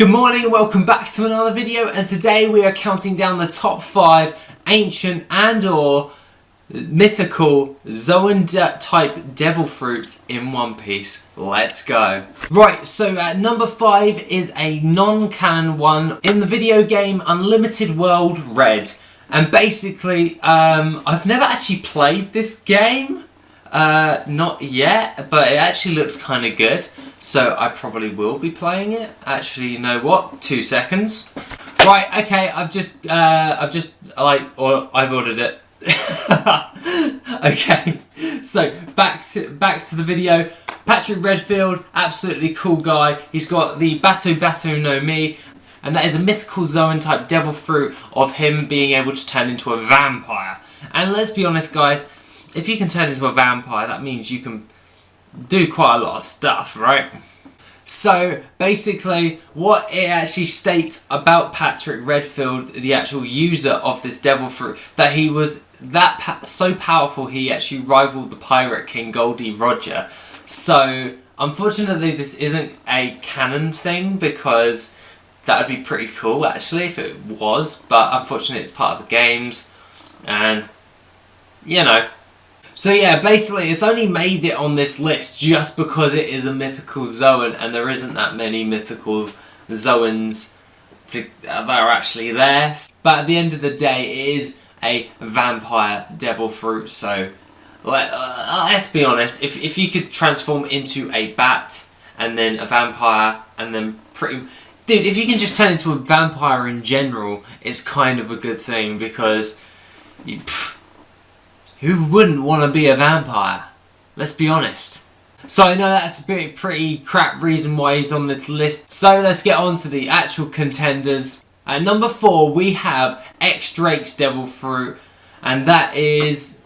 Good morning and welcome back to another video, and today we are counting down the top 5 ancient and or mythical Zoan type devil fruits in One Piece. Let's go. Right, so at number 5 is a non-canon one in the video game Unlimited World Red. And basically, I've never actually played this game, not yet, but it actually looks kind of good. So I probably will be playing it. Actually, you know what? 2 seconds. Right, okay, I've ordered it. Okay, so back to the video. Patrick Redfield, absolutely cool guy. He's got the Batu no Mi, and that is a mythical Zoan type devil fruit of him being able to turn into a vampire. And let's be honest, guys, if you can turn into a vampire, that means you can do quite a lot of stuff, right? So basically what it actually states about Patrick Redfield, the actual user of this devil fruit, that he was so powerful he actually rivaled the Pirate King Goldie Roger. So unfortunately this isn't a canon thing, because that would be pretty cool actually if it was, but unfortunately it's part of the games, and you know. So yeah, basically it's only made it on this list just because it is a mythical Zoan, and there isn't that many mythical Zoans that are actually there. But at the end of the day, it is a vampire devil fruit, so let's be honest, if you could transform into a bat, and then a vampire, and then Dude, if you can just turn into a vampire in general, it's kind of a good thing, because who wouldn't want to be a vampire? Let's be honest. So I know that's a pretty crap reason why he's on this list. So let's get on to the actual contenders. At number 4 we have X Drake's devil fruit, and that is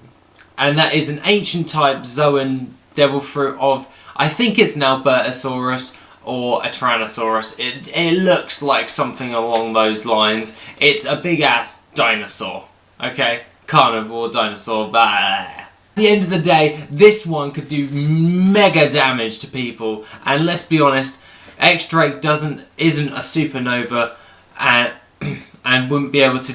an ancient type Zoan devil fruit of, I think it's an Albertosaurus or a Tyrannosaurus. It looks like something along those lines. It's a big ass dinosaur. Okay? Carnivore dinosaur. At the end of the day, this one could do mega damage to people, and let's be honest, X Drake isn't a supernova, and wouldn't be able to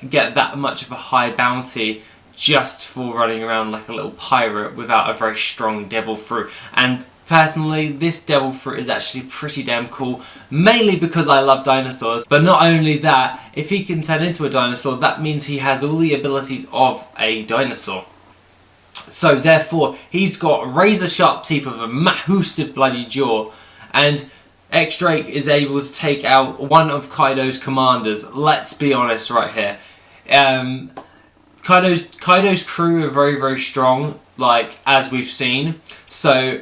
get that much of a high bounty just for running around like a little pirate without a very strong devil fruit. And personally, this devil fruit is actually pretty damn cool, mainly because I love dinosaurs. But not only that, if he can turn into a dinosaur, that means he has all the abilities of a dinosaur. So therefore, he's got razor sharp teeth with a massive bloody jaw, and X Drake is able to take out one of Kaido's commanders. Let's be honest right here. Kaido's crew are very, very strong, like, as we've seen. So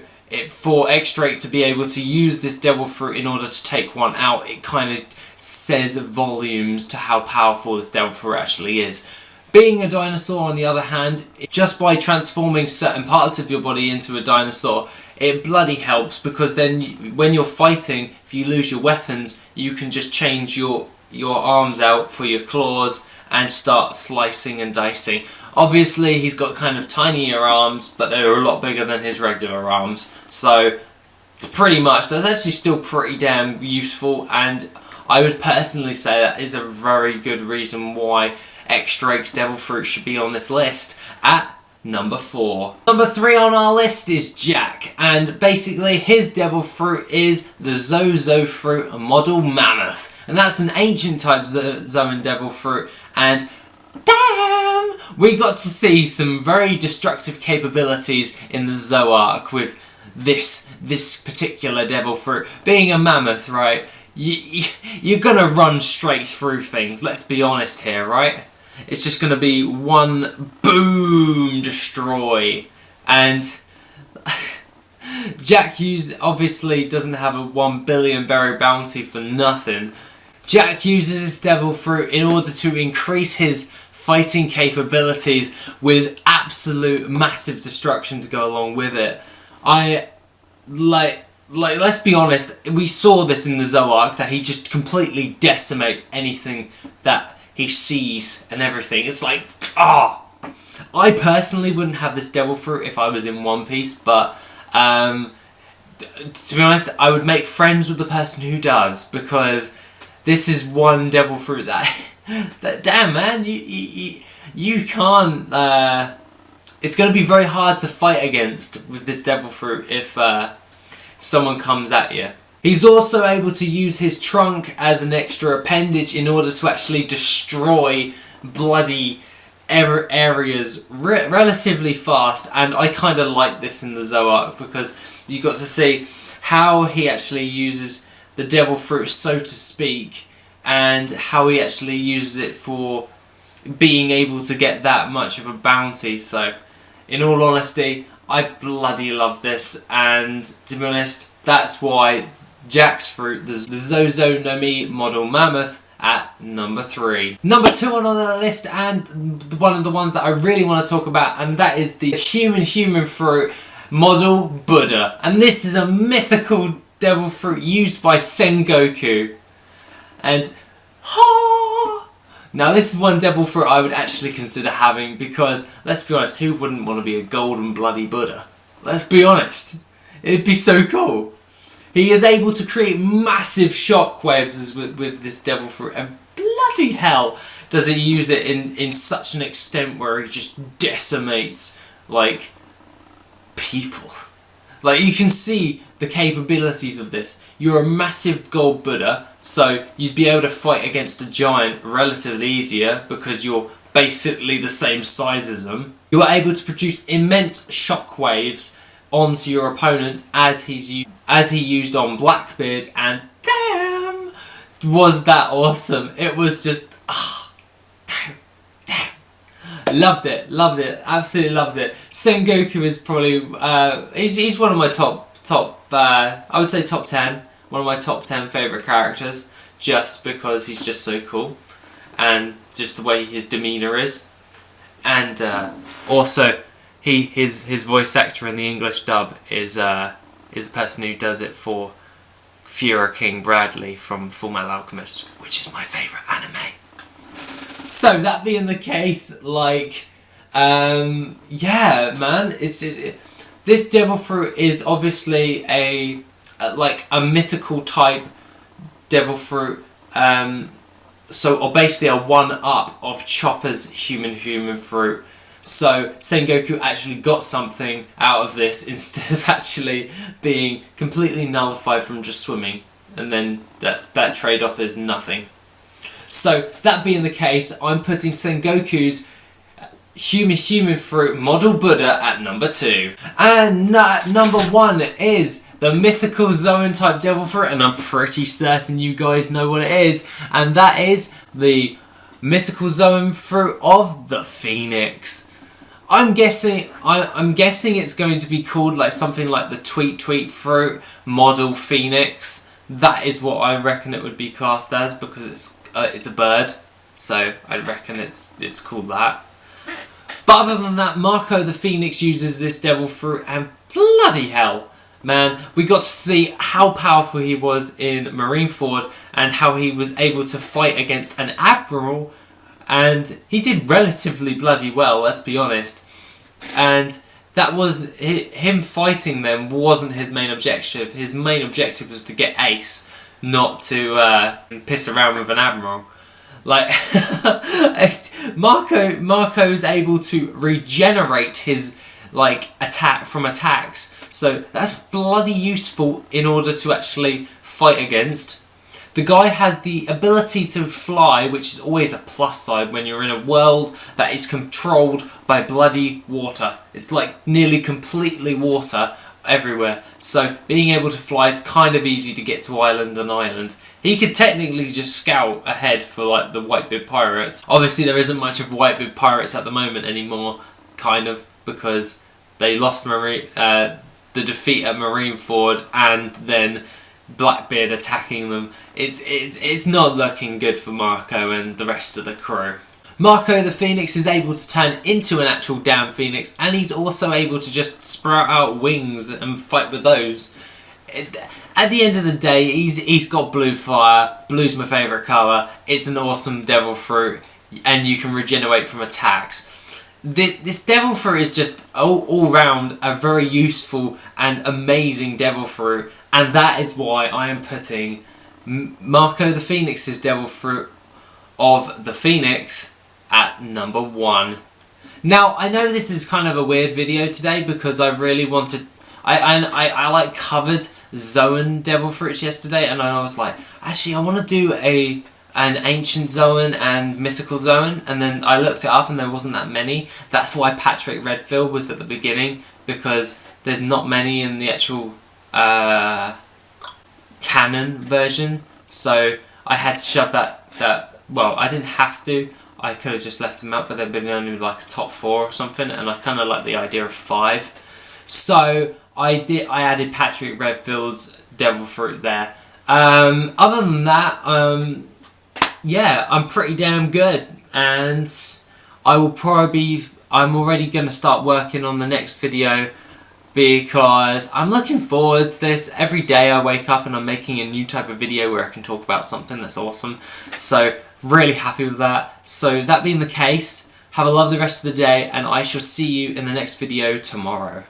for X Drake to be able to use this devil fruit in order to take one out, it kind of says volumes to how powerful this devil fruit actually is. Being a dinosaur, on the other hand, just by transforming certain parts of your body into a dinosaur, it bloody helps, because then when you're fighting, if you lose your weapons, you can just change your arms out for your claws and start slicing and dicing. Obviously, he's got kind of tinier arms, but they're a lot bigger than his regular arms. So, pretty much, that's actually still pretty damn useful, and I would personally say that is a very good reason why X Drake's devil fruit should be on this list at number 4. Number 3 on our list is Jack, and basically his devil fruit is the Zozo fruit model mammoth, and that's an ancient type Zoan devil fruit, and damn! We got to see some very destructive capabilities in the Zoark with this particular devil fruit. Being a mammoth, right? You're gonna run straight through things, let's be honest here, right? It's just gonna be one boom destroy. And Jack Hughes obviously doesn't have a 1 billion berry bounty for nothing. Jack uses his devil fruit in order to increase his fighting capabilities with absolute massive destruction to go along with it. Let's be honest, we saw this in the Zoark, that he just completely decimates anything that he sees and everything. It's like, I personally wouldn't have this devil fruit if I was in One Piece, but to be honest, I would make friends with the person who does, because this is one devil fruit that, damn man, you can't. It's going to be very hard to fight against with this devil fruit if someone comes at you. He's also able to use his trunk as an extra appendage in order to actually destroy bloody areas relatively fast, and I kind of like this in the Zoark because you got to see how he actually uses the devil fruit, so to speak, and how he actually uses it for being able to get that much of a bounty. So in all honesty, I bloody love this, and to be honest, that's why Jack's fruit, the Zozo no Mi model mammoth, at number 3. Number 2 on the list, and one of the ones that I really want to talk about, and that is the human fruit model Buddha. And this is a mythical devil fruit used by Sengoku. And now this is one devil fruit I would actually consider having, because let's be honest, who wouldn't want to be a golden bloody Buddha? Let's be honest, it'd be so cool. He is able to create massive shockwaves with this devil fruit, and bloody hell does he use it in such an extent where he just decimates, like, people. Like, you can see the capabilities of this. You're a massive gold Buddha, so you'd be able to fight against a giant relatively easier because you're basically the same size as them. You are able to produce immense shockwaves onto your opponents as he used on Blackbeard, and damn, was that awesome. It was just, damn. Loved it, absolutely loved it. Sengoku is probably, he's one of my top, I would say top 10, one of my top 10 favourite characters, just because he's just so cool, and just the way his demeanour is, and also, his voice actor in the English dub is the person who does it for Fuhrer King Bradley from Full Metal Alchemist, which is my favourite anime. So that being the case, like, yeah, man, this devil fruit is obviously a mythical type devil fruit, or basically a one-up of Chopper's human fruit. So Sengoku actually got something out of this instead of actually being completely nullified from just swimming, and then that trade-off is nothing. So that being the case, I'm putting Sengoku's human fruit model Buddha at number 2. And number 1 is the mythical Zoan type devil fruit, and I'm pretty certain you guys know what it is, and that is the mythical Zoan fruit of the Phoenix. I'm guessing it's going to be called like something like the Tweet fruit model Phoenix. That is what I reckon it would be cast as, because it's a bird, so I reckon it's called that. But other than that, Marco the Phoenix uses this devil fruit, and bloody hell, man, we got to see how powerful he was in Marineford, and how he was able to fight against an admiral. And he did relatively bloody well, let's be honest. And that was him fighting them wasn't his main objective. His main objective was to get ace, not to piss around with an admiral. Like Marco's able to regenerate his attack from attacks, so that's bloody useful in order to actually fight against. The guy has the ability to fly, which is always a plus side when you're in a world that is controlled by bloody water. It's like nearly completely water everywhere. So being able to fly is kind of easy to get to island on island. He could technically just scout ahead for like the Whitebeard pirates. Obviously there isn't much of Whitebeard pirates at the moment anymore, kind of, because they lost the defeat at Marineford, and then Blackbeard attacking them. It's not looking good for Marco and the rest of the crew. Marco the Phoenix is able to turn into an actual damn phoenix, and he's also able to just sprout out wings and fight with those. At the end of the day, he's got blue fire. Blue's my favourite colour. It's an awesome devil fruit, and you can regenerate from attacks. this devil fruit is just all round a very useful and amazing devil fruit, and that is why I am putting Marco the Phoenix's devil fruit of the Phoenix at number 1. Now, I know this is kind of a weird video today because I really wanted... I like covered Zoan devil fruits yesterday, and I was like, actually I want to do an ancient Zoan and mythical Zoan, and then I looked it up and there wasn't that many. That's why Patrick Redfield was at the beginning, because there's not many in the actual canon version, so I had to shove that well, I didn't have to, I could have just left them out, but they've been only like a top 4 or something, and I kind of like the idea of 5. So I added Patrick Redfield's devil fruit there. Other than that, yeah, I'm pretty damn good, and I'm already going to start working on the next video, because I'm looking forward to this. Every day I wake up and I'm making a new type of video where I can talk about something that's awesome, so really happy with that. So that being the case, have a lovely rest of the day, and I shall see you in the next video tomorrow.